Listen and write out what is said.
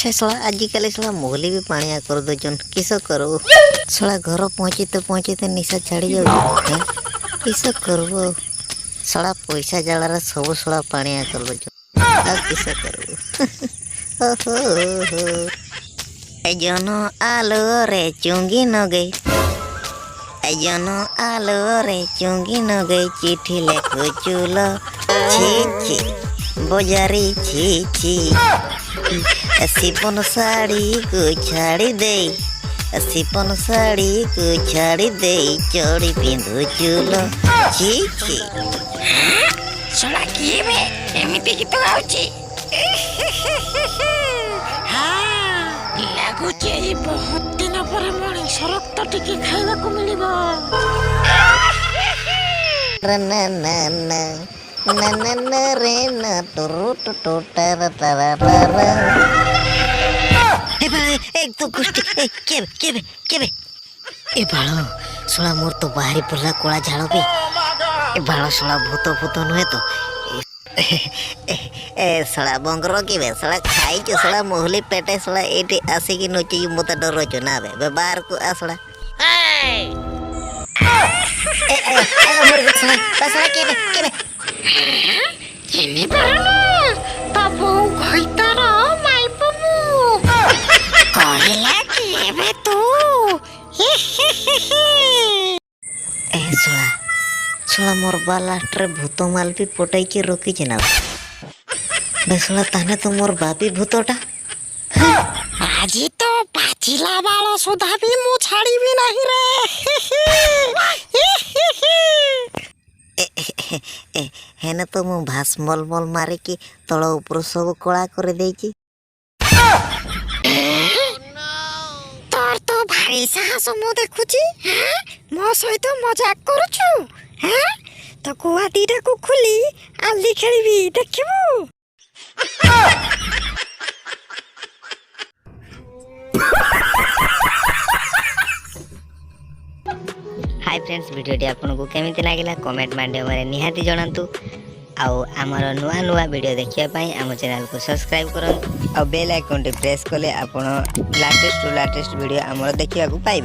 छे सला आजिकल सला मोहली भी पानिया कर दो किस करो सला घर पहुँचते निशा छाड़ी जाऊ किस करबो सला पैसा जाला सब सला पानिया कर दो किस करबो ओहो जनो आलो रे चुंगी न गई जनो आलो रे चुंगी न गई चिट्ठी लेखो चूलो छी छी बोजारी छी छी सिपन साड़ी को छाड़ी दे सिपन साड़ी को छाड़ी दे चोड़ी पिंधु चूलो छी छी सला किए बे एमिति गीत गाउची लाଗୁଛି ଏଇ ବହୁତ ଦିନ ପରେ ମଣିଷ ରକ୍ତ ଟିକେ ଖାଇବାକୁ ମିଳିବ रे ना ना ना ना ना ना रे ना टुरु टुटा रा एक तो कुष्टी केबे ए बाळो सोला मोर तो बाहरी पड़ला कोला झाड़ो पे ए बाळो सोला भूत नुहे तो ए सला बंगरो की बे सला खाई के सला मोहली पेटे सला एटी आसी की नोची मोता डरो छ ना बे बाहर को आसला ए मोर सला सला केबे କେନି ପାରନ ତା ବୋଉ କହିତାର ମାଇପମୁ କହିଲା କି ଏବେ ତୁ ए सोला मोर बाला ट्रे भूत माल भी पटाई के रोकी जना बेसला ताने तो मोर बापी भूतटा ଆଜି ତ ପାଚିଲା ବାଳ ସୁଧା ବି ମୁଁ ଛାଡ଼ିବି ନାହିଁ ରେ हेने तो मु भास मल मारे की तଳ ऊपर सब कला कर देची तोर तो भारी साहस मु देखुची मो सहित मजाक करूछु तो कुआ दीटा को खुली आली खेलिबी देखिबू हाय फ्रेंड्स वीडियो आपको केमिति लागिला कमेंट माध्यम निहाती जणातु आउ आमर नुआ नुआ वीडियो देखिया पाई आम चैनल को सब्सक्राइब करन और बेल आइकन प्रेस कले आपण लेटेस्ट वीडियो आमर देखिया को पाइबे।